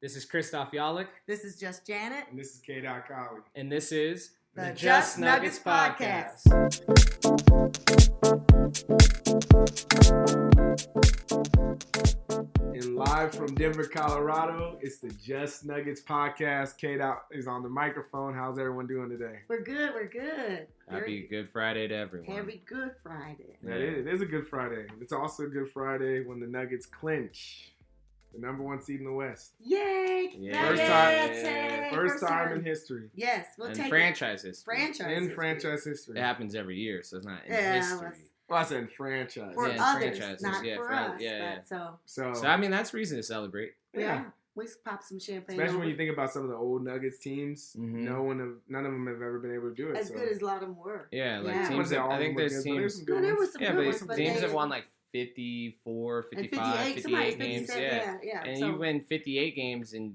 This is Christoph Yalik. This is Just Janet. And this is K. Colley. And this is the Just Nuggets Podcast. And live from Denver, Colorado, it's the Just Nuggets Podcast. Kate is on the microphone. How's everyone doing today? We're good. Happy Good Friday to everyone. Happy Good Friday. Yeah. It is a Good Friday. It's also a Good Friday when the Nuggets clinch the number one seed in the West. Yay! Yeah. First time in history. Yes, we'll and take franchise history. Franchise history. It happens every year, so it's not in history. Well, I said franchise. For yeah, others, franchises. not Yeah, for for us. yeah. So I mean, that's reason to celebrate. Yeah. We pop some champagne. Especially when you think about some of the old Nuggets teams, Mm-hmm. none of them have ever been able to do it. As good as a lot of them were. Yeah, like yeah. teams. I think there's teams. There was some good ones, but teams have won like 54, 55, 58 games. Yeah. And you win 58 games and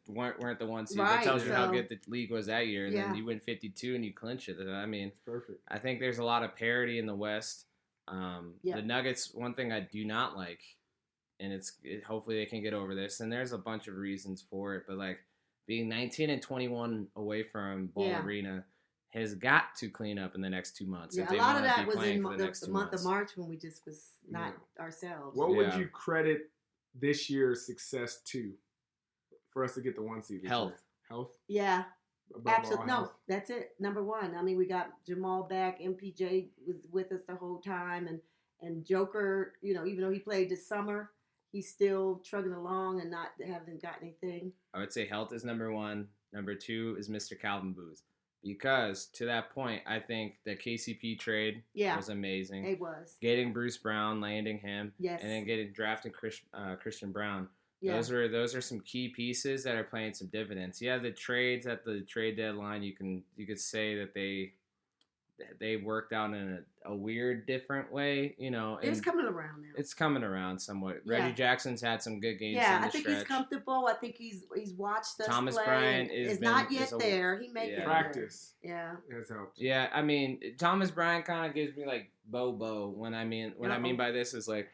weren't the one seed. That tells you how good the league was that year. And then you win 52 and you clinch it. I mean, perfect. I think there's a lot of parity in the West. The Nuggets, one thing I do not like, and hopefully they can get over this, and there's a bunch of reasons for it, but like being 19 and 21 away from Ball Arena has got to clean up in the next 2 months. Yeah, a lot of that was in the month of March when we just was not ourselves. What would you credit this year's success to for us to get the one seed? Health. Yeah. Absolutely. No, that's it. Number one. I mean, we got Jamal back. MPJ was with us the whole time. And Joker, even though he played this summer, he's still trugging along and haven't got anything. I would say health is number one. Number two is Mr. Calvin Booth. Because to that point, I think the KCP trade was amazing. It was. Getting Bruce Brown, landing him, yes, and then drafting Christian Brown. Yeah. Those are some key pieces that are playing some dividends. Yeah, the trades at the trade deadline, you could say that they worked out in a weird, different way, It's coming around now. It's coming around somewhat. Reggie Jackson's had some good games. Yeah, in the I think stretch. He's comfortable. I think he's watched us Thomas play. Bryant is not yet there. He may get practice. There. Yeah, has helped. Yeah, I mean, Thomas Bryant kind of gives me like Bobo when I mean by this is like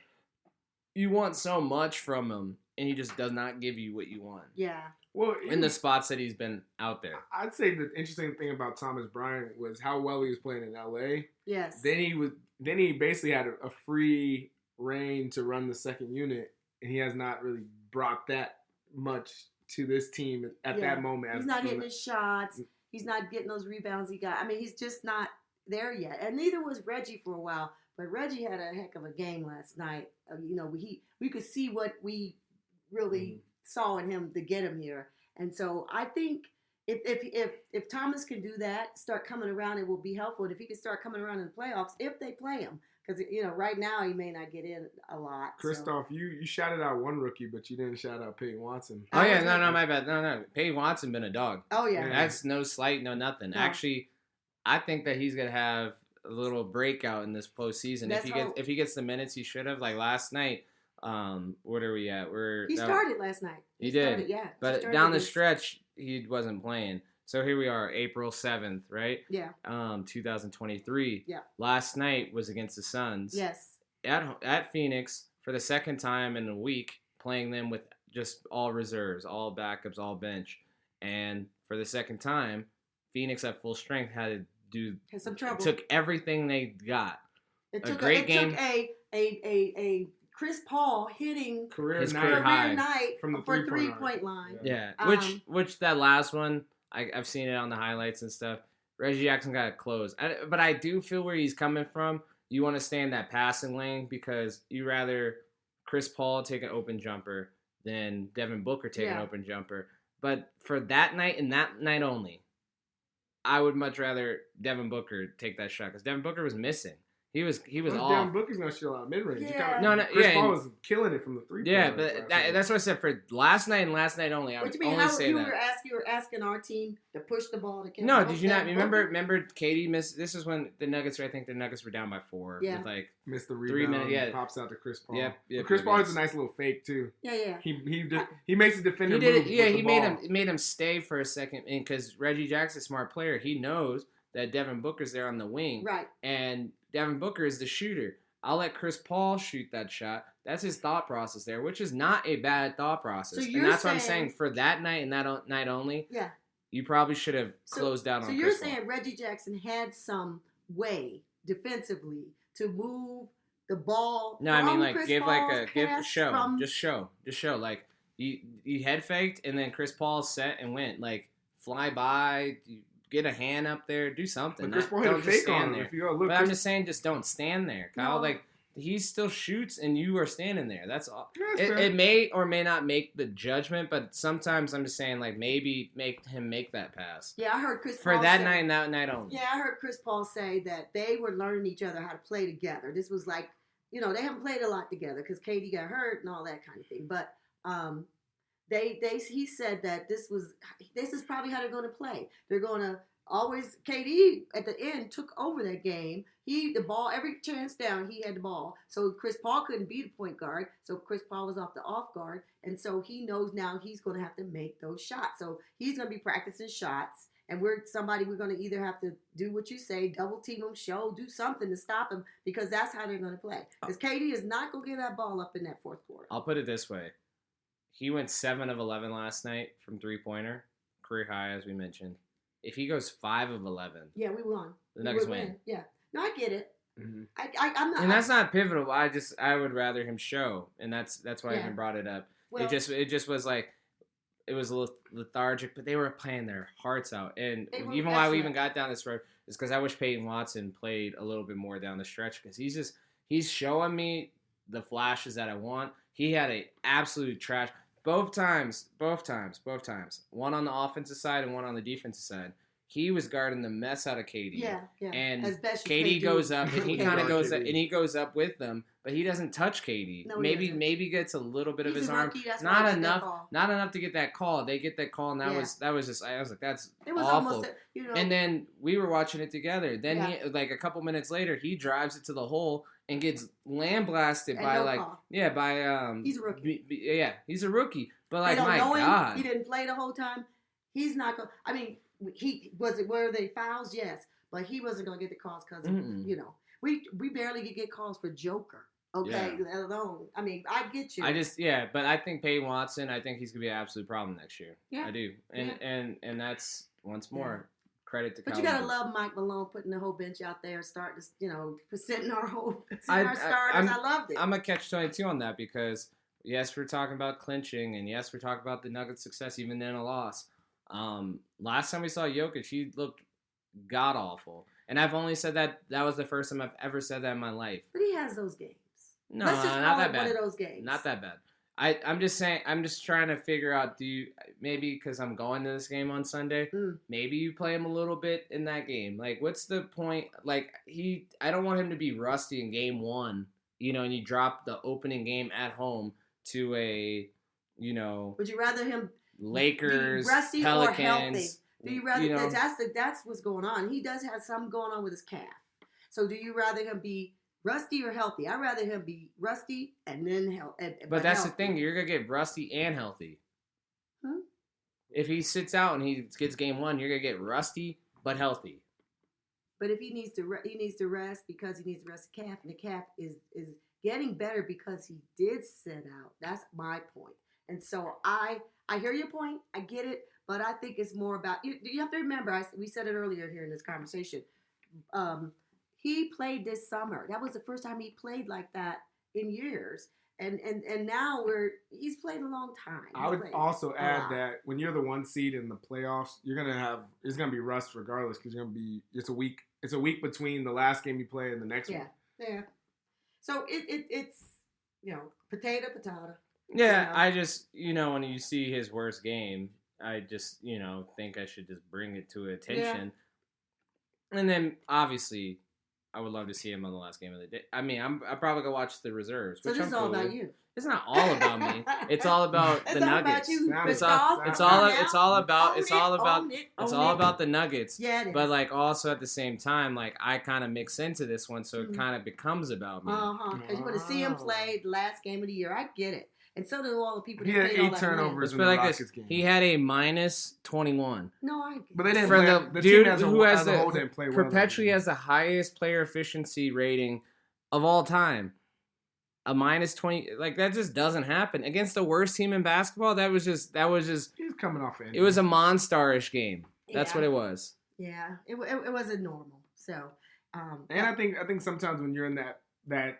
you want so much from him and he just does not give you what you want. Yeah. Well, in the spots that he's been out there. I'd say the interesting thing about Thomas Bryant was how well he was playing in LA. Yes. Then he basically had a free reign to run the second unit, and he has not really brought that much to this team at that moment. He's not hitting his shots. He's not getting those rebounds he got. I mean, he's just not there yet. And neither was Reggie for a while. But Reggie had a heck of a game last night. We could see what we really saw in him to get him here. And so I think if Thomas can do that, start coming around, it will be helpful. And if he can start coming around in the playoffs, if they play him, because right now he may not get in a lot. Christoph, you shouted out one rookie, but you didn't shout out Peyton Watson. Oh yeah, no, my bad. No, Peyton Watson been a dog. Oh yeah, that's no slight, no nothing. No. Actually, I think that he's gonna have a little breakout in this postseason if he gets the minutes he should have. Like last night. What are we at? He started last night. He did. Started, yeah. But down the stretch, he wasn't playing. So here we are, April 7th, right? Yeah. 2023. Yeah. Last night was against the Suns. Yes. At Phoenix for the second time in a week, playing them with just all reserves, all backups, all bench. And for the second time, Phoenix at full strength had some trouble. Took everything they got. It took a Chris Paul hitting his career high night from the 3-point line. Yeah, which that last one, I've seen it on the highlights and stuff. Reggie Jackson got it closed. But I do feel where he's coming from. You want to stay in that passing lane because you rather Chris Paul take an open jumper than Devin Booker take an open jumper. But for that night and that night only, I would much rather Devin Booker take that shot because Devin Booker was missing. He was off. Devin Booker's not shooting out mid-range. Yeah. Chris Paul was killing it from the three-point. Yeah, but that's what I said for last night and last night only. I would only say that. You were asking our team to push the ball to catch. No, did you not remember? Katie missed. This is when the Nuggets. I think the Nuggets were down by 4. Yeah. With like missed the rebound. 3 minutes. Yeah. Pops out to Chris Paul. Yep. Chris Paul has a nice little fake too. Yeah. He makes a defender. He did it. Move Yeah, with he the made him stay for a second, and because Reggie Jackson's a smart player, he knows that Devin Booker's there on the wing. Right. And Devin Booker is the shooter. I'll let Chris Paul shoot that shot. That's his thought process there, which is not a bad thought process. So And that's what I'm saying. For that night and that night only, yeah, you probably should have closed down on So Chris you're Paul. saying Reggie Jackson had some way defensively to move the ball. No, I mean like Chris give Paul's like a give pass show, from- just show. Like you head faked and then Chris Paul set and went like fly by, you get a hand up there, do something. But Chris Paul hit a Don't just fake on stand him. there. If you go look, But I'm just saying, just don't stand there, Kyle. No. Like he still shoots and you are standing there. That's all. That's fair. It may or may not make the judgment, but sometimes I'm just saying like maybe make him make that pass Yeah, I heard Chris for Paul that say, night and that night only. Yeah, I heard Chris Paul say that they were learning each other how to play together. This was like, they haven't played a lot together because KD got hurt and all that kind of thing. But he said that this is probably how they're going to play. They're going to always, KD at the end took over that game. The ball, every chance down, he had the ball. So Chris Paul couldn't be the point guard. So Chris Paul was off the off guard. And so he knows now he's going to have to make those shots. So he's going to be practicing shots. And we're going to either have to do what you say, double team him, do something to stop him, because that's how they're going to play. Because KD is not going to get that ball up in that fourth quarter. I'll put it this way. He went 7 of 11 last night from three-pointer, career high as we mentioned. If he goes 5 of 11, Yeah, we won. the Nuggets win. Yeah. No, I get it. Mhm. I'm not. And that's not pivotal. I would rather him show, and that's why I Yeah. even brought it up. Well, It just was like it was a little lethargic, but they were playing their hearts out. And They were even why we excellent. even got down this road is because I wish Peyton Watson played a little bit more down the stretch, because he's showing me the flashes that I want. He had a absolute trash both times. One on the offensive side and one on the defensive side. He was guarding the mess out of KD. Yeah. And as best you KD can do. goes up and he Okay. kind of Guard goes up, KD. and he goes up with them, but he doesn't touch KD. No, he maybe doesn't. gets a little bit of He's his a arm. rookie, that's why Not he got that enough. ball. Not enough to get that call. They get that call, and that Yeah. was just. I was like, that's It was awful. almost, And then we were watching it together. Then Yeah. he, like a couple minutes later, he drives it to the hole and gets lamblasted And by no like call. He's a rookie. Yeah, he's a rookie. But they like don't my know him. God, He didn't play the whole time. He's not going. I mean, were they fouls? Yes, but he wasn't going to get the calls because Mm-mm. we barely could get calls for Joker. Okay, let alone. I mean, I get you. But I think Peyton Watson, I think he's gonna be an absolute problem next year. Yeah. I do. And that's once more credit to But Kyle you gotta Lowry. love Mike Malone putting the whole bench out there, starting to, sitting our I- starters. I loved it. I'm a catch-22 on that, because yes, we're talking about clinching, and yes, we're talking about the Nuggets' success even in a loss. Last time we saw Jokic, he looked god awful, and I've only said that was the first time I've ever said that in my life. But he has those games. No, Let's just not call that it bad. one of those games. Not that bad. I'm just saying. I'm just trying to figure out. Maybe because I'm going to this game on Sunday? Maybe you play him a little bit in that game. Like, what's the point? Like, I don't want him to be rusty in game 1. And you drop the opening game at home to a, Would you rather him Lakers, be rusty Pelicans. or healthy? Do you rather? know, That's what's going on. He does have something going on with his calf. So do you rather him be rusty or healthy? I'd rather him be rusty and then healthy. But that's the thing. You're gonna get rusty and healthy. If he sits out and he gets game 1, you're gonna get rusty but healthy. But if he needs to rest because he needs to rest the calf, and the calf is getting better because he did sit out. That's my point. And so I hear your point. I get it. But I think it's more about you have to remember. We said it earlier here in this conversation. He played this summer. That was the first time he played like that in years. And now he's played a long time. I would also add that when you're the 1 seed in the playoffs, it's gonna be rust regardless, because it's a week between the last game you play and the next one. Yeah. So it's potato. Yeah, I just when you see his worst game, I just think I should just bring it to attention. Yeah. And then obviously, I would love to see him on the last game of the day. I mean, I'm probably gonna watch the reserves. So which this is all about you. It's not all about me. It's all about the Nuggets. It's all about the Nuggets. Yeah, it is. But like also at the same time, like I kind of mix into this one, so it kind of becomes about me. Because you want to see him play the last game of the year. I get it. And so do all the people. He that had played all 8 that turnovers in Let's the put it like Rockets this. game. He had a minus 21. No, I get it. But they didn't For play, the team dude who has as a whole didn't play well. perpetually has the highest player efficiency rating of all time. a minus 20. Like, that just doesn't happen against the worst team in basketball. That was just. He's coming off injury. It was a monster-ish game. That's what it was. Yeah, it wasn't normal. So, and I think sometimes when you're in that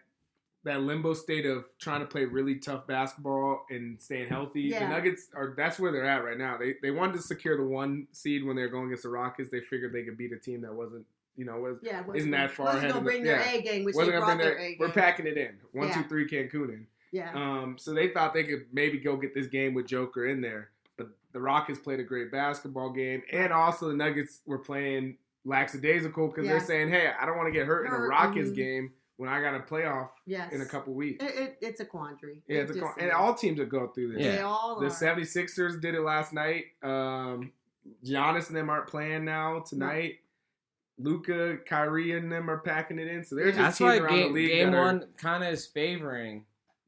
limbo state of trying to play really tough basketball and staying healthy, the Nuggets that's where they're at right now. They wanted to secure the 1 seed when they were going against the Rockets. They figured they could beat a team that wasn't, isn't that far ahead. Wasn't gonna bring their A game, which they brought their A game. We're packing it in. 1, 2, 3 Cancun in. Yeah. So they thought they could maybe go get this game with Joker in there, but the Rockets played a great basketball game, and also the Nuggets were playing lackadaisical because they're saying, "Hey, I don't want to get hurt in a Rockets game when I got a playoff in a couple weeks." It's a quandary. Yeah, and all teams will go through this. Yeah. They all the are. 76ers did it last night. Giannis and them aren't playing now tonight. Luka, Kyrie, and them are packing it in. So they're just teams around the league. Game one kind of is favoring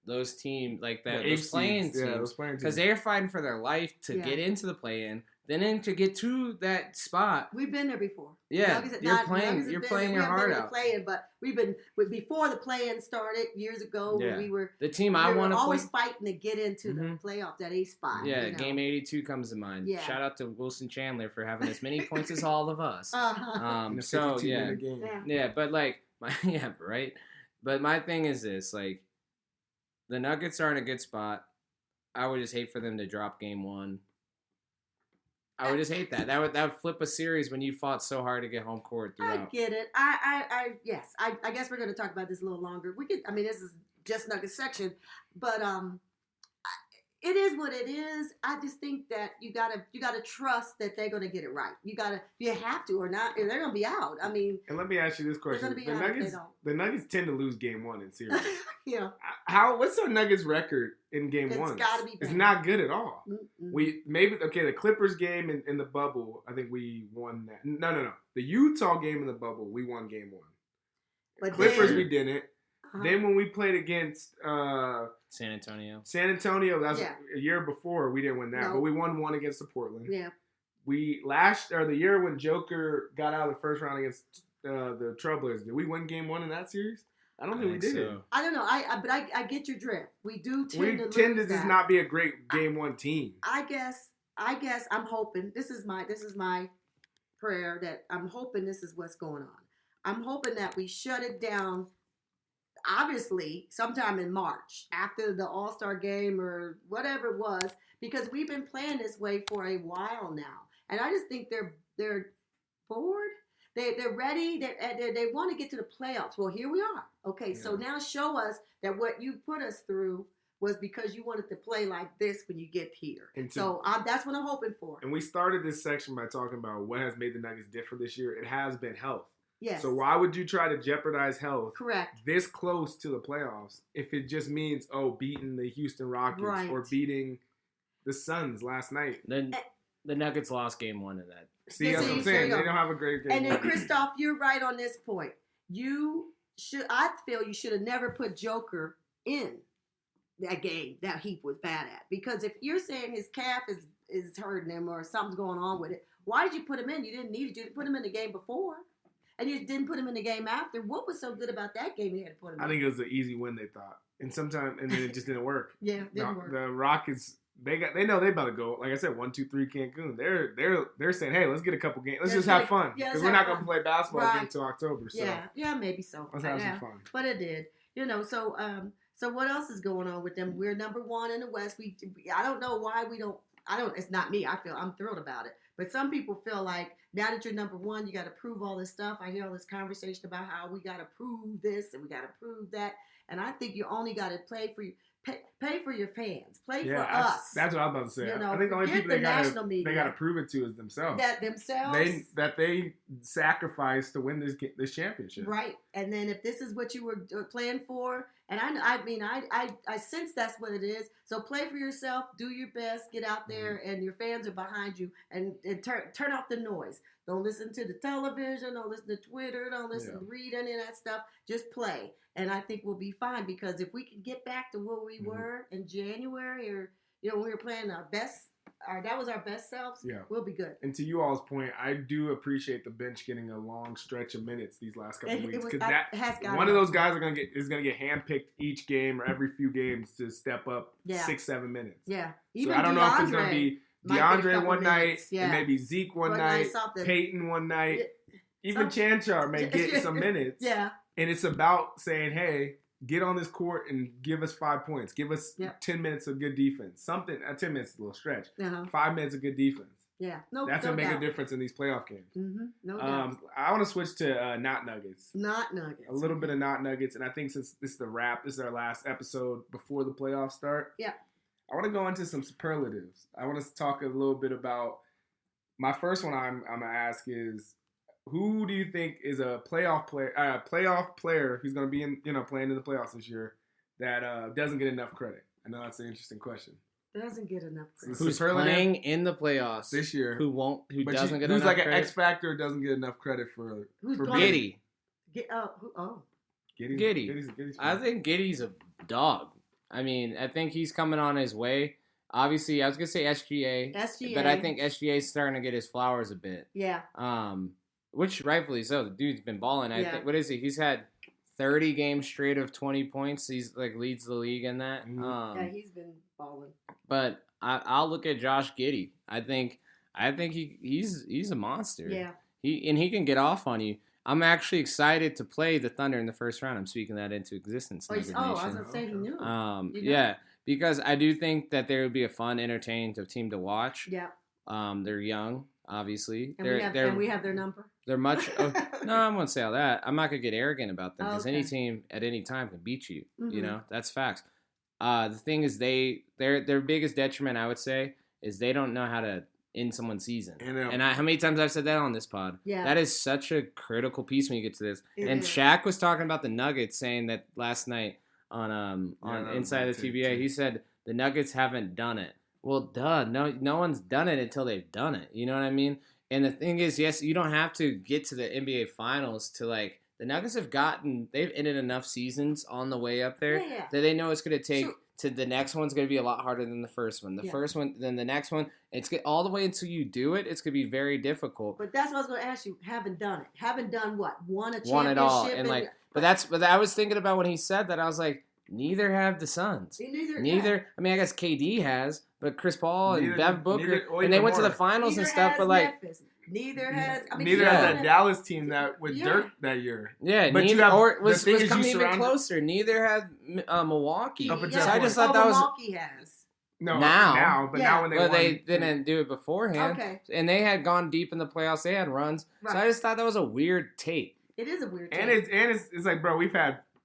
those teams like that. Those playing teams. Because they're fighting for their life to get into the play-in. Then to get to that spot. We've been there before. Yeah, you're playing your heart out. But we've been before the play-in started years ago. Yeah. When we were the team I want to always fighting to get into the playoff, that A spot. Yeah, Game 82 comes to mind. Yeah. Shout out to Wilson Chandler for having as many points as all of us. So yeah, but like right. But my thing is this: like, the Nuggets are in a good spot. I would just hate for them to drop Game 1. I would just hate that. That would flip a series when you fought so hard to get home court throughout. I get it. Yes. I guess we're going to talk about this a little longer. This is just Nuggets section, but it is what it is. I just think that you gotta trust that they're going to get it right. You have to, or not, or they're going to be out. I mean, and let me ask you this question: the Nuggets tend to lose Game 1 in series. Yeah. What's our Nuggets record in Game 1? It's got to be bad. It's not good at all. Mm-mm. The Clippers game in the bubble, I think we won that. No. The Utah game in the bubble, we won Game 1. But Clippers, we didn't. Then when we played against San Antonio, that's a year before, we didn't win that, but we won one against the Portland. Yeah. The year when Joker got out of the first round against the Trailblazers, did we win Game 1 in that series? I don't think we did. So. I don't know. But I get your drift. We do tend to just not be a great Game 1 team. I guess I'm hoping this is my prayer that I'm hoping this is what's going on. I'm hoping that we shut it down. Obviously, sometime in March after the All-Star game or whatever it was, because we've been playing this way for a while now, and I just think they're bored. They're ready. They want to get to the playoffs. Well, here we are. Okay, so now show us that what you put us through was because you wanted to play like this when you get here. So that's what I'm hoping for. And we started this section by talking about what has made the Nuggets different this year. It has been health. Yes. So why would you try to jeopardize health? Correct. This close to the playoffs if it just means beating the Houston Rockets or beating the Suns last night? Then the Nuggets lost Game 1 in that. See, that's what I'm saying. They don't have a great game. And then, Christoph, you're right on this point. I feel you should have never put Joker in that game that he was bad at. Because if you're saying his calf is hurting him or something's going on with it, why did you put him in? You didn't need to. You put him in the game before. And you didn't put him in the game after. What was so good about that game you had to put him in? I think it was an easy win, they thought. And then it just didn't work. Yeah, it didn't work. The Rockets, they know they about to go. Like I said, 1, 2, 3 Cancun. They're saying, hey, let's get a couple games. Let's just have fun. Because we're not going to play basketball again until October. So. Yeah, maybe so. Let's have some fun. But it did. So what else is going on with them? We're number 1 in the West. I don't know why we don't. It's not me. I'm thrilled about it. But some people feel like now that you're number 1, you got to prove all this stuff. I hear all this conversation about how we got to prove this and we got to prove that. And I think you only got to pay for your fans. Play for us. That's what I was about to say. I think the only people they got to prove it to is themselves. That they sacrificed to win this championship. Right. And then if this is what you were playing for, and I sense that's what it is. So play for yourself, do your best, get out there, and your fans are behind you, and turn off the noise. Don't listen to the television, don't listen to Twitter, don't listen to read any of that stuff. Just play. And I think we'll be fine, because if we can get back to where we were in January, or when we were playing our best that was our best selves, we'll be good. And to you all's point, I do appreciate the bench getting a long stretch of minutes these last couple of weeks, because one of those guys is gonna get handpicked each game or every few games to step up 6-7 minutes. Yeah. Even so I don't know if it's gonna be DeAndre one night, and maybe Zeke one night, Peyton one night, even Chanchar may get some minutes. Yeah. And it's about saying, hey, get on this court and give us 5 points. Give us 10 minutes of good defense. Something. 10 minutes is a little stretch. 5 minutes of good defense. Yeah. That's going to make a difference in these playoff games. Mm-hmm. No doubt. I want to switch to not Nuggets. Not Nuggets. A little bit of not Nuggets. And I think since this is the wrap, this is our last episode before the playoffs start. Yeah. I want to go into some superlatives. I want to talk a little bit about my first one I'm going to ask is, who do you think is a playoff player who's going to be playing in the playoffs this year that doesn't get enough credit? I know that's an interesting question. Doesn't get enough credit. Who's playing in the playoffs this year? Who doesn't get enough credit? Who's like an X factor doesn't get enough credit for Giddey. Giddey. I think Giddey's a dog. I mean, I think he's coming on his way. Obviously, I was gonna say SGA, but I think SGA is starting to get his flowers a bit. Yeah. Which rightfully so. The dude's been balling. I think, what is he? He's had 30 games straight of 20 points. He's leads the league in that. Yeah, he's been balling. But I'll look at Josh Giddey. I think he's a monster. Yeah. He can get off on you. I'm actually excited to play the Thunder in the first round. I'm speaking that into existence. I was gonna say he knew. Yeah, because I do think that there would be a fun, entertaining team to watch. Yeah. They're young, obviously. And we have their number. They're much. No, I won't say all that. I'm not gonna get arrogant about them because any team at any time can beat you. Mm-hmm. You know, that's facts. The thing is, their biggest detriment, I would say, is they don't know how to end someone's season. How many times I've said that on this pod? Yeah. That is such a critical piece when you get to this. It and is. Shaq was talking about the Nuggets, saying that last night on Inside the TBA. He said the Nuggets haven't done it. Well, duh. No one's done it until they've done it. You know what I mean? And the thing is, yes, you don't have to get to the NBA Finals to like. The Nuggets they've ended enough seasons on the way up there that they know it's going to take. To the next one's going to be a lot harder than the first one. The first one, then the next one. It's all the way until you do it. It's going to be very difficult. But that's what I was going to ask you. Haven't done it. Haven't done what? Won a championship. Won it all. And but I was thinking about when he said that. I was like, neither have the Suns. Neither. I mean, I guess KD has, but Chris Paul and Bev Booker, and they went to the finals and stuff. But like. Memphis. Neither has that Dallas team that with Dirk that year. Yeah, but was coming even closer. Neither had Milwaukee. So I just thought that was Milwaukee has. No, now when they didn't do it beforehand. Okay. And they had gone deep in the playoffs. They had runs. Right. So I just thought that was a weird take. It is a weird take. And it's like, bro,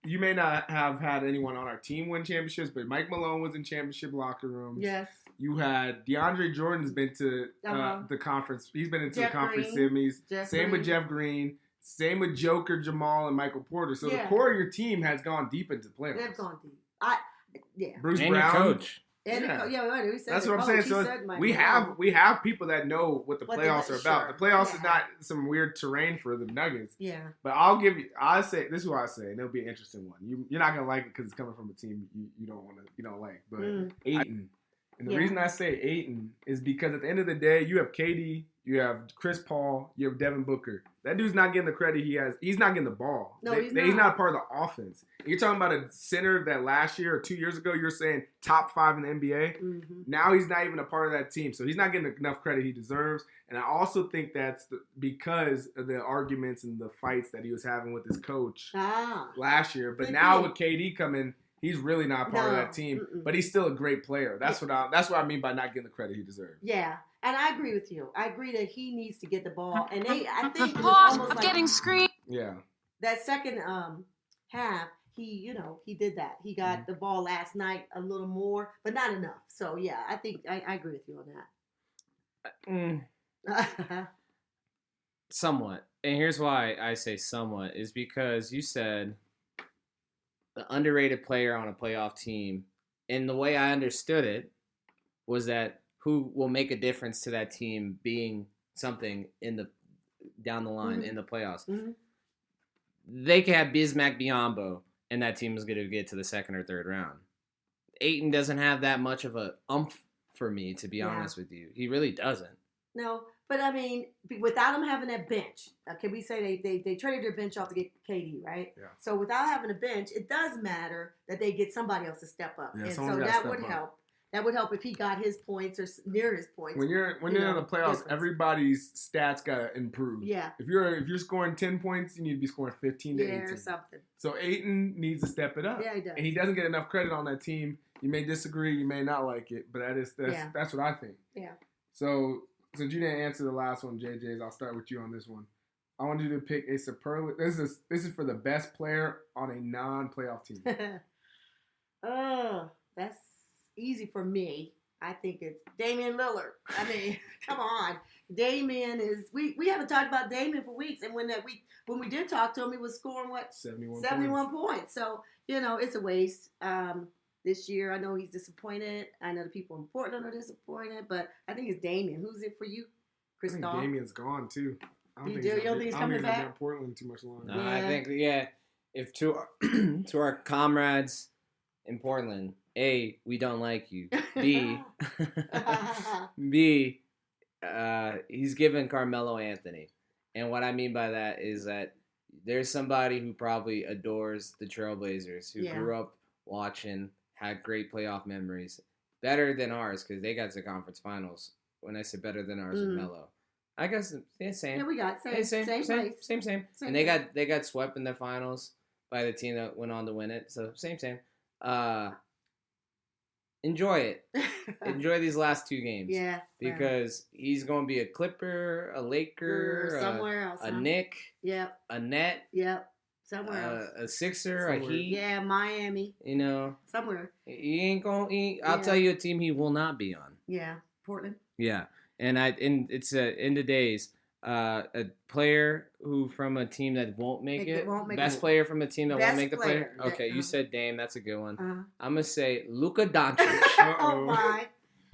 you may not have had anyone on our team win championships, but Mike Malone was in championship locker rooms. Yes. You had DeAndre Jordan's been to the conference. He's been into the conference semis. Same with Jeff Green. Same with Joker, Jamal, and Michael Porter. So the core of your team has gone deep into the playoffs. They've gone deep. Bruce and Brown, your coach. That's what I'm saying. So we have people that know what the playoffs are about. The playoffs is not some weird terrain for the Nuggets. Yeah. But I say this is what I say, and it'll be an interesting one. You're not gonna like it because it's coming from a team you don't like. But Ayton. And the reason I say Ayton is because at the end of the day, you have KD, you have Chris Paul, you have Devin Booker. That dude's not getting the credit he has. He's not getting the ball. No, he's not part of the offense. You're talking about a center that last year or 2 years ago, you're saying top 5 in the NBA. Mm-hmm. Now he's not even a part of that team. So he's not getting enough credit he deserves. And I also think that's because of the arguments and the fights that he was having with his coach last year. But now with KD coming, he's really not part of that team, but he's still a great player. That's what I mean by not getting the credit he deserves. Yeah, and I agree with you. I agree that he needs to get the ball, and I think it was almost like getting screened. Yeah, that second half, he did that. He got the ball last night a little more, but not enough. So yeah, I think I agree with you on that. Somewhat, and here's why I say somewhat is because you said. The underrated player on a playoff team, and the way I understood it was that who will make a difference to that team being something down the line in the playoffs. Mm-hmm. They could have Bismack Biyombo, and that team is going to get to the second or third round. Ayton doesn't have that much of a for me, to be Yeah. honest with you. He really doesn't. No, but I mean, without him having that bench, okay, we say they traded their bench off to get KD, right? Yeah. So without having a bench, it does matter that they get somebody else to step up, Yeah, and so someone's gotta that step would up. help. That would help if he got his points or near his points. When you're in the playoffs, everybody's stats gotta improve. Yeah. If you're scoring 10 points, you need to be scoring 15 to 18. or something. So Ayton needs to step it up. Yeah, he does. And he doesn't get enough credit on that team. You may disagree, you may not like it, but that's what I think. Yeah. So since you didn't answer the last one, JJ's, I'll start with you on this one. I want you to pick a superlative. This is for the best player on a non-playoff team. Oh, that's easy for me. I think it's Damian Lillard. I mean, come on. Damian is we haven't talked about Damian for weeks, and when we did talk to him, he was scoring what? 71 points. So, it's a waste. This year, I know he's disappointed. I know the people in Portland are disappointed, but I think it's Damian. Who's it for you? Chris I think Dahl? Damian's gone too. I don't You think don't think he's coming back? in Portland too much longer. No, I think if to our comrades in Portland, A, we don't like you. B, he's given Carmelo Anthony. And what I mean by that is that there's somebody who probably adores the Trailblazers, who grew up watching, had great playoff memories. Better than ours, because they got to conference finals. When I say better than ours with Melo. I guess, same. Yeah, we got same Same. And they got swept in the finals by the team that went on to win it. So, same. Enjoy it. Enjoy these last two games. Yeah. Because he's going to be a Clipper, a Laker, somewhere else. A Knick, Yep. a Net. Yep. Somewhere else. A Sixer, a Heat. Yeah, Miami. Somewhere. He ain't going to. I'll tell you a team he will not be on. Yeah. Portland. Yeah. And it's in the days. A player who from a team that won't make it. Best player from a team that won't make the player. Okay, you said Dame. That's a good one. I'm gonna say Luka Doncic. Oh my.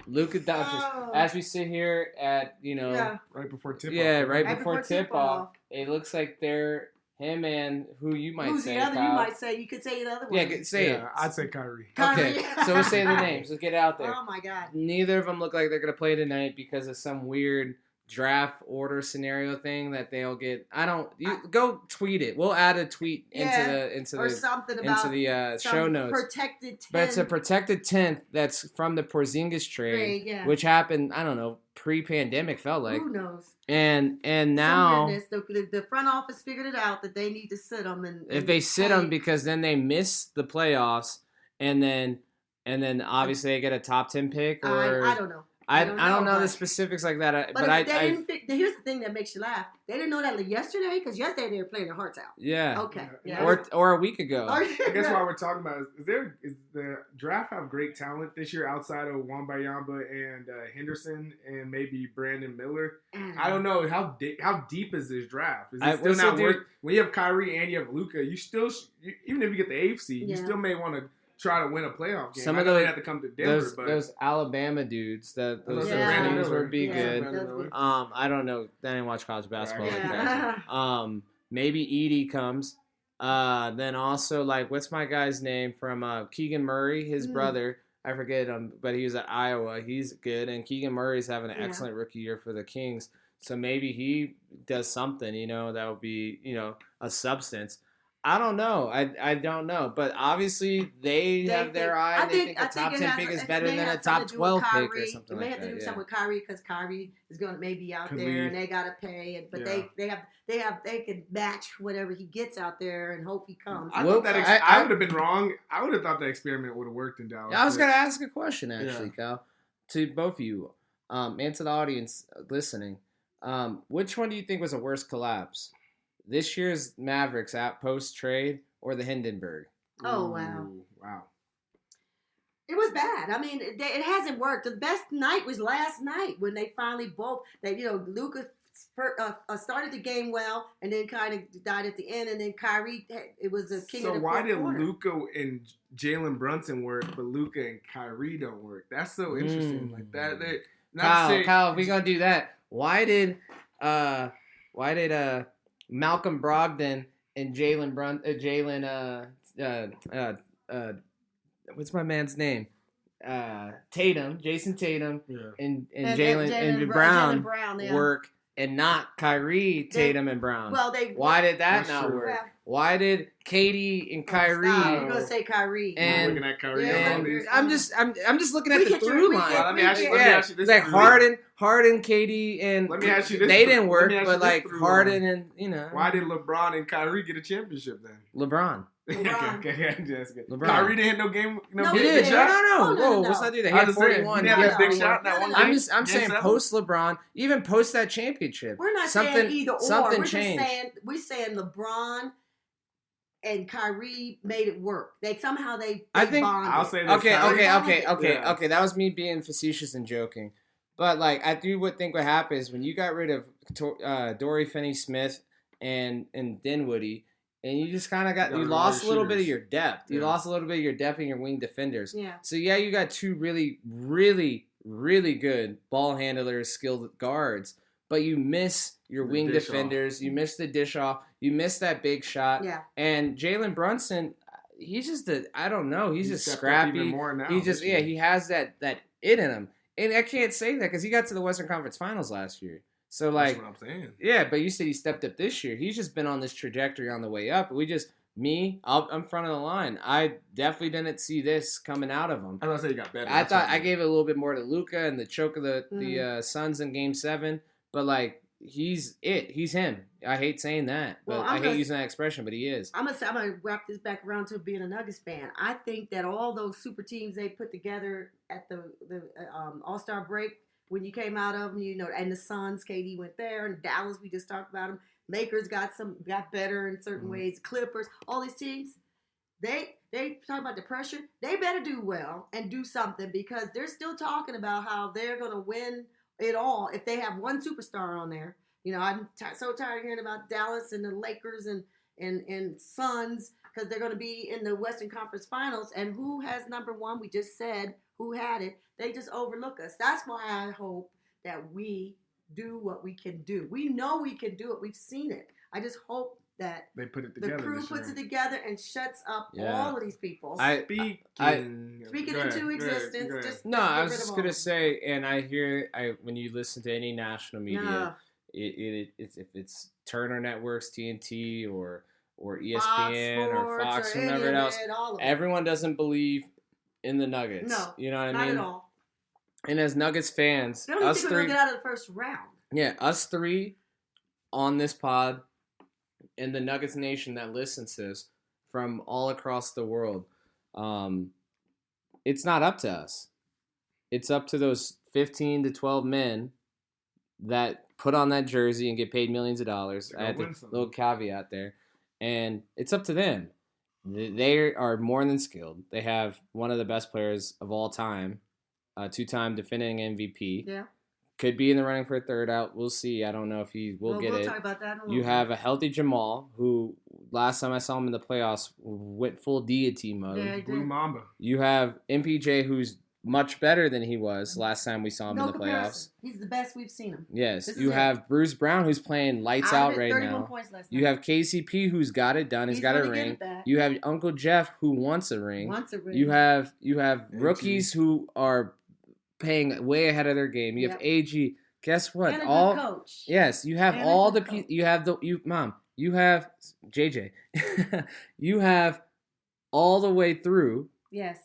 Luka Doncic. As we sit here at right before tip off. Yeah, right before tip off. It looks like they're him and who you might Who's say. Who's the other? Kyle. You might say. You could say the other one. Yeah, say it. I'd say Kyrie. Okay, so we'll say the names. Let's get it out there. Oh my God. Neither of them look like they're gonna play tonight because of some weird draft order scenario thing that they'll get. Go tweet it. We'll add a tweet into something about the show notes. Protected 10th. But it's a protected 10th that's from the Porzingis trade, which happened. I don't know, pre-pandemic felt like. Who knows? And now the front office figured it out that they need to sit them. And if they sit them, because then they miss the playoffs, and then obviously they get a top 10 pick. Or I don't know. I don't know the specifics like that. Here's the thing that makes you laugh. They didn't know that yesterday, because yesterday they were playing their hearts out. Yeah. Okay. Yeah. Or a week ago. I guess why we're talking about is the draft have great talent this year outside of Wembanyama and Henderson and maybe Brandon Miller. I don't know how deep is this draft? Is it still not worth? When you have Kyrie and you have Luka, you still even if you get the 8th seed, you still may want to try to win a playoff game. Some of those have to come to Denver, those Alabama dudes, those names would be good. I don't know. I didn't watch college basketball like that. Maybe Edey comes. Then also, like, what's my guy's name from Keegan Murray? His brother. I forget him, but he was at Iowa. He's good, and Keegan Murray's having an excellent rookie year for the Kings. So maybe he does something. That would be a substance. I don't know. I don't know. But obviously, they have their eye. And they think a top 10 pick is better than a top 12 pick or something like that. It may have to do something with Kyrie, because Kyrie is going to maybe out there, and they got to pay. But they can match whatever he gets out there and hope he comes. I would have been wrong. I would have thought the experiment would have worked in Dallas. I was going to ask a question, actually, Kyle, to both of you, and to the audience listening. Which one do you think was a worse collapse? This year's Mavericks at post-trade or the Hindenburg? Oh, wow. Ooh, wow. It was bad. I mean, it hasn't worked. The best night was last night when they finally Luka started the game well and then kind of died at the end, and then Kyrie, it was the king of the why did corner. Luka and Jalen Brunson work, but Luka and Kyrie don't work? That's so interesting. Like that. Kyle, if we're gonna do that, why did Malcolm Brogdon and what's my man's name? Tatum, Jason Tatum, Yeah. and And Jalen Jaylen Brown Brown, yeah. work, and not Kyrie, Tatum, and Brown. Well, why did that That's not true. work? Well, Why did Katie and Kyrie? Stop. You're gonna say Kyrie. And- You're looking at Kyrie. Yeah, all these. I'm just looking at We the get your- through we line. get- Well, let me ask you this. Like through. Harden, Katie, and Let me ask you this they through- didn't let work, me ask you but this like through Harden line. and Why did LeBron and Kyrie get a championship then? LeBron? LeBron. okay, just good. LeBron. Kyrie didn't hit no game. No, He he did. did. No. Oh, no, Whoa, no. let's not do that. He I had was saying, 41. he didn't have that big No. shot in that one No. game. I'm Game saying 7. post LeBron, even post that championship. We're not something, saying either or. Something We're changed. just saying LeBron and Kyrie made it work. They I think- bonded. I'll say this. Kyrie- Yeah. Okay. That was me being facetious and joking. But like, I would think what happened is when you got rid of Dory Finney-Smith and Dinwiddie, and you just kind of Got you rid of lost a all little your bit of shooters. your depth. You Yeah. lost a little bit of your depth in your wing defenders. Yeah. So yeah, you got two really, really, really good ball handlers, skilled guards, but you miss your The wing dish defenders. You miss the dish off. You miss that big shot. Yeah. And Jalen Brunson, he's just I don't know. He's just stepped up scrappy. even more now He just this year. he has that it in him. And I can't say that because he got to the Western Conference Finals last year. So like, That's what I'm saying. yeah, but you said he stepped up this year. He's just been on this trajectory on the way up. I'm front of the line. I definitely didn't see this coming out of him. I was gonna say he got better. I That's thought what I mean. gave it a little bit more to Luka and the choke of the Suns in Game 7, but like he's him. I hate saying that, but Well, I I'm hate gonna- using that expression, but he is. I'm gonna wrap this back around to being a Nuggets fan. I think that all those super teams they put together at the All-Star break when you came out of them, and the Suns, KD went there, and Dallas, we just talked about them. Lakers got better in certain ways. Clippers, all these teams, they talk about the pressure. They better do well and do something because they're still talking about how they're gonna win it all if they have one superstar on there. I'm so tired of hearing about Dallas and the Lakers and Suns because they're going to be in the Western Conference Finals. And who has number one? We just said who had it. They just overlook us. That's why I hope that we do what we can do. We know we can do it. We've seen it. I just hope that They put it the together. crew this puts year. it together and shuts up Yeah. all of these people. Speaking Speaking Go ahead, into go ahead, existence, go ahead. just No, get I was rid of just all gonna of them. say, and I hear when you listen to any national media, No. it's if it's Turner Networks, TNT, or Fox ESPN or Sports Fox, or whomever any of else, it, all of it. everyone doesn't believe in the Nuggets. No, you know what I Not mean? at all. And as Nuggets fans, They don't even us think we're three, going to get out of the first round. yeah, us three on this pod, and the Nuggets Nation that listens to this from all across the world, it's not up to us. It's up to those 15 to 12 men that put on that jersey and get paid millions of dollars. They're I had gonna a win something. little caveat there. And it's up to them. They are more than skilled. They have one of the best players of all time, two-time defending MVP. Yeah. Could be in the running for a third out. We'll see. I don't know if he will get we'll it. talk about that in a little You bit. have a healthy Jamal, who last time I saw him in the playoffs went full deity mode. Yeah, he Blue did. Mamba. You have MPJ, who's much better than he was last time we saw him No in the comparison. playoffs. He's the best we've seen him. Yes, This is you it. have Bruce Brown, who's playing lights Out out of it, right 31 now. points last You night. have KCP, who's got it done. He's got a really good ring. at that. You have Uncle Jeff, who wants a ring. Wants a ring. You have AG. rookies who are paying way ahead of their game. You have Yep. AG. Guess what? and a all good coach. yes, you have And a all the good coach. you have the mom. You have JJ. You have all the way through Yes.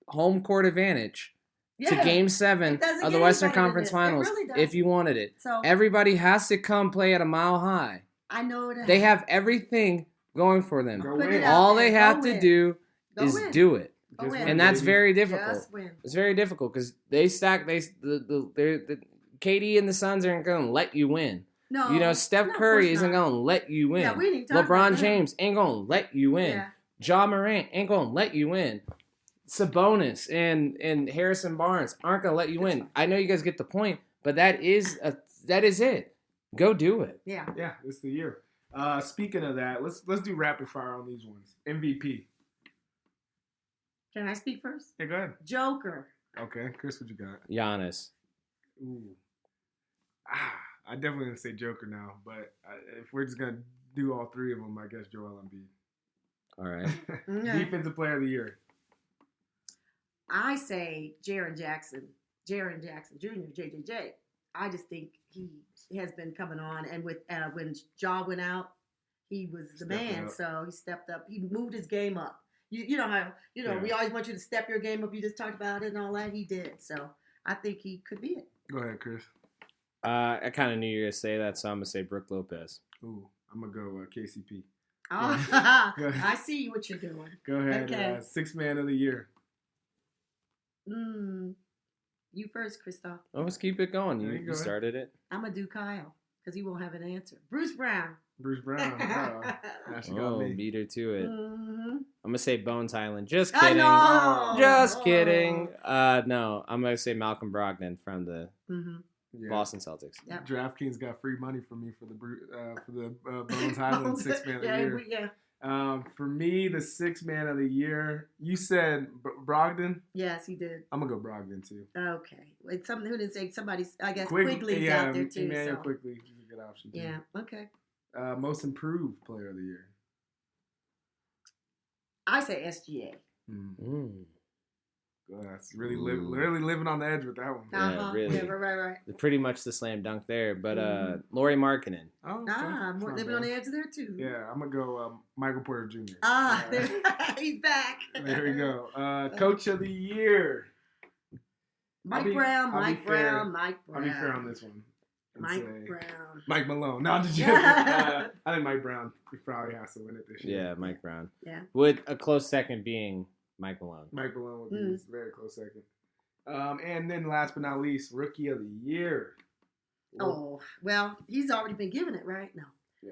home court advantage Yeah. to Game 7 It doesn't of the get Western any better than Conference this. It Finals really if you doesn't. wanted it. So Everybody has to come play at a mile high. I know that. They have everything going for them. Go Put win. it out All there. they Go have to win. do Go is win. do it. Go Just win. win, And that's baby. very difficult. Just win. It's very difficult because they stack. The KD and the Suns aren't going to let you win. No. You know, Steph no, of Curry course isn't not. going to let you win. Yeah, we didn't talk about LeBron that. James ain't going to let you win. Yeah. Ja Morant ain't going to let you win. Sabonis and Harrison Barnes aren't going to let you win. I know you guys get the point, but that is it. Go do it. Yeah. Yeah, it's the year. Speaking of that, let's do rapid fire on these ones. MVP. Can I speak first? Yeah, go ahead. Joker. Okay, Chris, what you got? Giannis. Ooh. I definitely gonna say Joker now, but if we're just gonna do all three of them, I guess Joel Embiid. All right. Okay. Defensive Player of the Year. I say Jaren Jackson Jr., JJJ. I just think he has been coming on, and with when Ja went out, he was the man. So he stepped up. He moved his game up. You know how we always want you to step your game up. You just talked about it and all that. He did. So I think he could be it. Go ahead, Chris. I kind of knew you were gonna say that, so I'm gonna say Brooke Lopez. Ooh, I'm gonna go KCP. I see what you're doing. Go ahead. Okay. Sixth man of the year. You first, Christoph. Oh, let's keep it going. You started it. I'm gonna do Kyle because he won't have an answer. Bruce Brown. Bruce Brown. Beat her to it. Mm-hmm. I'm gonna say Bones Highland. Just kidding. Just kidding. No, I'm gonna say Malcolm Brogdon from the Boston Celtics. Yep. DraftKings got free money for me for the Bones Highland sixth man of the year. Yeah. For me, the sixth man of the year, you said Brogdon? Yes, he did. I'm going to go Brogdon, too. Okay. It's something who didn't say somebody, I guess Quigley's out there, too. Emmanuel Quigley is a good option, too. Yeah, okay. Most improved player of the year. I say SGA. That's really living on the edge with that one. Yeah, really. Yeah, right. Pretty much the slam dunk there, but Lauri Markkanen. Oh, okay. More living on the edge there too. Yeah, I'm gonna go Michael Porter Jr. He's back. There we go. Coach of the year. Mike Brown. I'll be fair on this one. Brown. Mike Malone. No, did you? I think Mike Brown probably has to win it this year. Yeah, Mike Brown. Yeah. With a close second being Mike Malone. Mike Malone would be a very close second. And then last but not least, Rookie of the Year. Oh, well, he's already been given it, right? No. Yeah.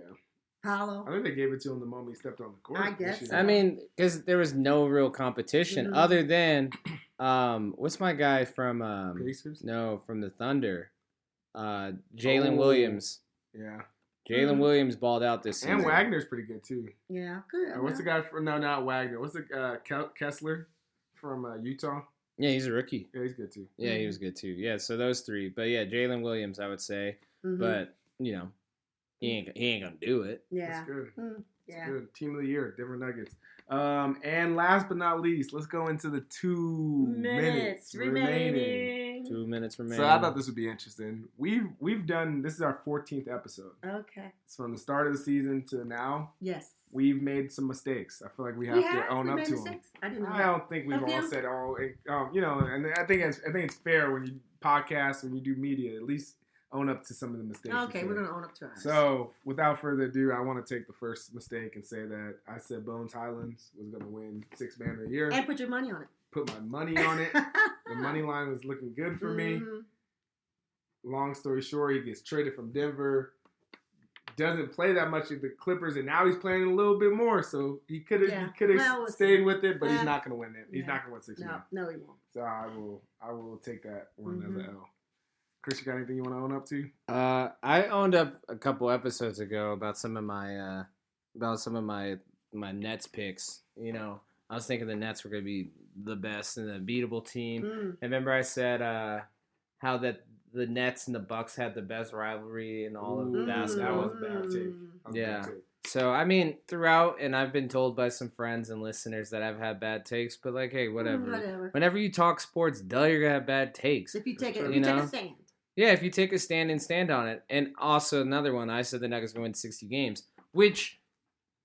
Paolo. I think they gave it to him the moment he stepped on the court. I guess so. I mean, because there was no real competition other than, what's my guy from... Pacers? No, from the Thunder. Jalen Williams. Yeah. Jalen Williams balled out this season. And Wagner's pretty good, too. Yeah, good. What's the guy from... No, not Wagner. What's the... Kessler from Utah? Yeah, he's a rookie. Yeah, he's good, too. Yeah, he was good, too. Yeah, so those three. But, yeah, Jalen Williams, I would say. But, he ain't going to do it. Yeah. That's good. Yeah. That's good. Team of the year, Denver Nuggets. And last but not least, let's go into the 2 minutes remaining. 2 minutes remaining. So I thought this would be interesting. We've done, this is our 14th episode. Okay. So from the start of the season to now, yes, we've made some mistakes. I feel like we have to own up to them. I don't think we've all said all. And I think it's fair when you podcast, when you do media, at least own up to some of the mistakes. Okay, we're gonna own up to ours. So without further ado, I want to take the first mistake and say that I said Bones Highlands was gonna win Sixth Man of the Year. And put your money on it. Put my money on it. The money line was looking good for me. Long story short, he gets traded from Denver. Doesn't play that much at the Clippers, and now he's playing a little bit more. So he could have stayed with it, but he's not going to win it. He's not going to win 6 games. No, he won't. So I will take that one as an L. Chris, you got anything you want to own up to? I owned up a couple episodes ago about some of my Nets picks. I was thinking the Nets were going to be the best and the beatable team. And remember I said how that the Nets and the Bucks had the best rivalry in all of basketball. That was a bad take. Yeah. So, I mean, throughout, and I've been told by some friends and listeners that I've had bad takes, but hey, whatever. Whenever you talk sports, you're going to have bad takes. If you take a stand. Yeah, if you take a stand and stand on it. And also another one, I said the Nuggets going to win 60 games, which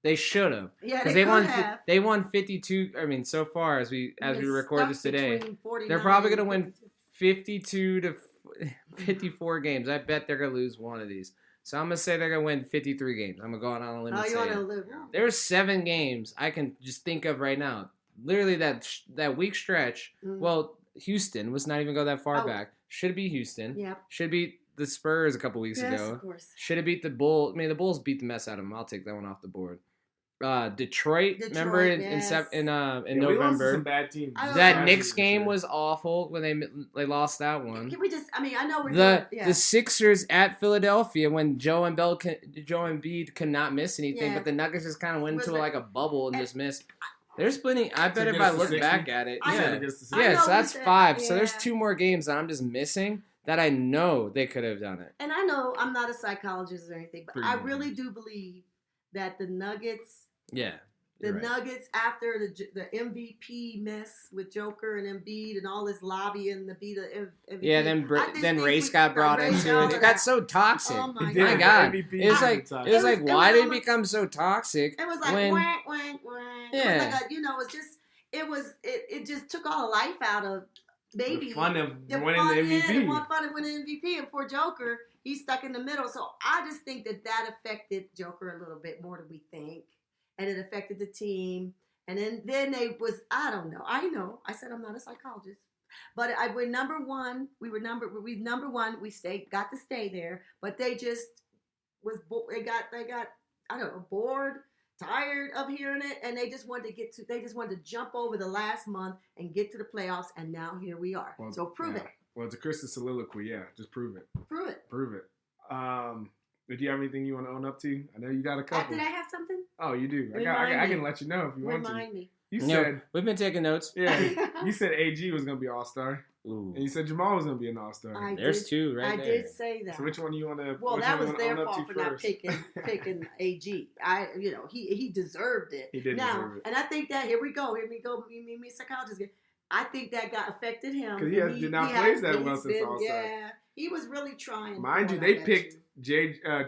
they should have. Yeah, they won 52. I mean, so far as we record this today, they're probably going to win 52 to 54 games. I bet they're going to lose one of these. So I'm going to say they're going to win 53 games. I'm going to go out on a limb and say it. There's 7 games I can just think of right now. Literally that week stretch. Well, Houston was not even go that far back. Should be Houston. Yep. Should beat the Spurs a couple weeks ago. Of course. Should have beat the Bulls. I mean, the Bulls beat the mess out of them. I'll take that one off the board. Detroit, remember in November. We lost to some bad teams. That Knicks game was awful when they lost that one. Can we just? I mean, I know the Sixers at Philadelphia when Joe Embiid could not miss anything, but the Nuggets just kind of went into like a bubble and just missed. There's plenty. I bet if I look back at it, so that's 5. Yeah. So there's 2 more games that I'm just missing that I know they could have done it. And I know I'm not a psychologist or anything, but I really do believe that the Nuggets. Yeah, The Nuggets, after the MVP mess with Joker and Embiid and all this lobbying to be the MVP. Yeah, then race got brought into it. It got so toxic. Oh my God! MVP It was like, why did it become so toxic? It was like wank, wank, wank. Yeah. It was like it just took all the life out of maybe the fun of winning the MVP. The fun of winning the MVP, and poor Joker, he's stuck in the middle. So I just think that affected Joker a little bit more than we think. And it affected the team. And then they was, I don't know. I know. I said I'm not a psychologist. But we're number one. We number one. We got to stay there. But they just they got I don't know, bored, tired of hearing it, and they just wanted to jump over the last month and get to the playoffs, and now here we are. Well, so prove it. Well, it's a Chris's soliloquy, just prove it. Prove it. Prove it. Did you have anything you want to own up to? I know you got a couple. Did I have something? Oh, you do. I can let you know if you want to. Remind me. You said we've been taking notes. Yeah, you said AG was gonna be All-Star. Ooh. And you said Jamal was gonna be an All-Star. There's two right there. I did say that. So which one do you want to? Well, that was their fault for not picking AG. He deserved it. He did deserve it. And I think that here we go, me psychologist. I think that got affected him because he did not play that well since All-Star. Yeah, he was really trying. Mind you, they picked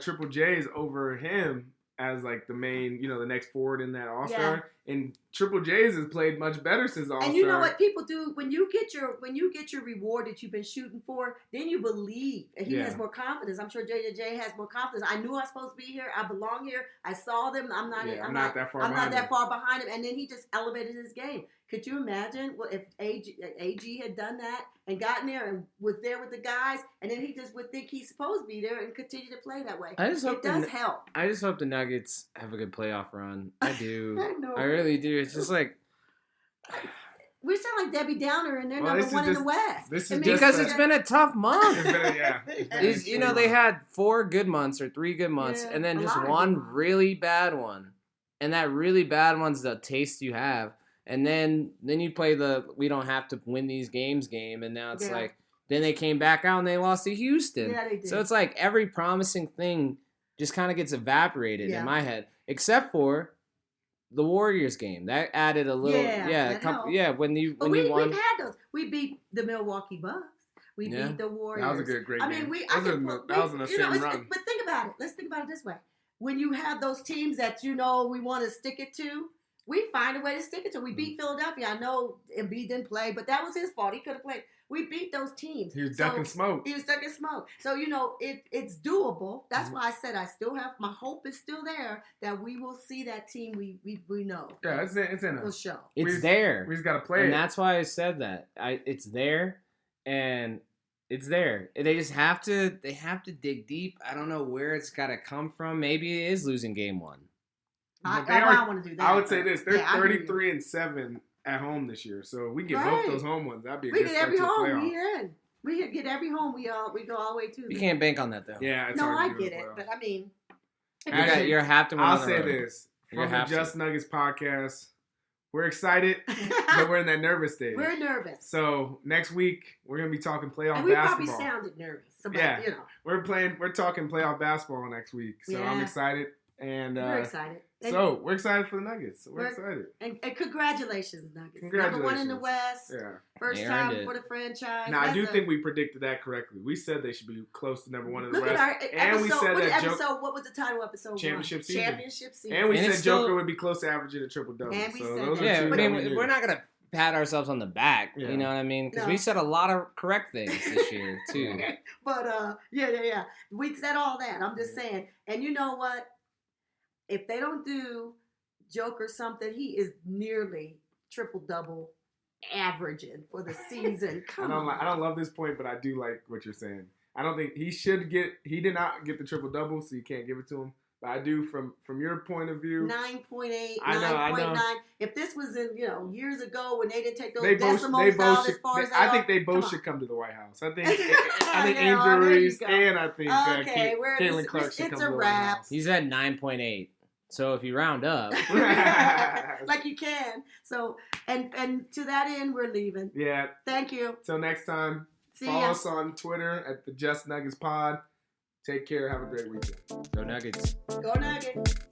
Triple J's over him as like the main, the next forward in that All-Star. Yeah. And Triple J's has played much better since All-Star. And you know what people do when you get your reward that you've been shooting for, then you believe, and he has more confidence. I'm sure JJ has more confidence. I knew I was supposed to be here. I belong here. I saw them. I'm not that far behind him. And then he just elevated his game. Could you imagine if AG had done that and gotten there and was there with the guys, and then he just would think he's supposed to be there and continue to play that way? It does help. I just hope the Nuggets have a good playoff run. I do. I know. I really do. It's just like we sound like Debbie Downer, and they're number one in the West. Because it's been a tough month. They had 4 good months or 3 good months, and then just one really bad one, and that really bad one's the taste you have. And then you play we don't have to win these games game, and now it's like then they came back out and they lost to Houston. Yeah, they did. So it's like every promising thing just kind of gets evaporated in my head, except for the Warriors game. That added a little when you won. We've had those. We beat the Milwaukee Bucks. We beat the Warriors. That was a great game. I mean, that was an insane run. But think about it. Let's think about it this way. When you have those teams that we want to stick it to, we find a way to stick it to. We beat Philadelphia. I know Embiid didn't play, but that was his fault. He could have played. We beat those teams. He was ducking smoke. So, it's doable. That's why I said I still have, my hope is still there that we will see that team we know. Yeah, it's in us. We'll show. It's there. We just got to play it. And that's why I said that. It's there, and it's there. They just have to dig deep. I don't know where it's got to come from. Maybe it is losing game 1. I want to do that. I would say this: they're 33-7 at home this year. So if we get both those home ones, that'd be a good start to the playoff. We get every home. We go all the way to. You can't bank on that though. Yeah, it's hard to I get it, but I mean, you have to. I'll say this from the Just Nuggets podcast: we're excited, but we're in that nervous stage. We're nervous. So next week we're gonna be talking playoff and we basketball. Probably sounded nervous. But, we're talking playoff basketball next week. So I'm excited. And we're excited. So we're excited for the Nuggets. We're excited. And congratulations, Nuggets. Number 1 in the West. Yeah. First time for the franchise. Now, I do think we predicted that correctly. We said they should be close to number 1 in the West. We said what was the title of episode 1? Championship season. And we said Joker would be close to averaging a triple-double. And we said we're not going to pat ourselves on the back. Yeah. You know what I mean? Because we said a lot of correct things this year, too. But, we said all that. I'm just saying. And you know what? If they don't do Joker something, he is nearly triple-double averaging for the season. I don't love this point, but I do like what you're saying. I don't think he did not get the triple-double, so you can't give it to him. But I do from your point of view. 9.8, 9.9. If this was in years ago when they didn't take those decimals out as far as I think they both should come to the White House. I think injuries and I think Caitlin Clark should come to the White House. He's at 9.8. So if you round up, like you can. So and to that end, we're leaving. Yeah. Thank you. Till next time. Follow us on Twitter at the Just Nuggets Pod. Take care. Have a great weekend. Go Nuggets. Go Nuggets.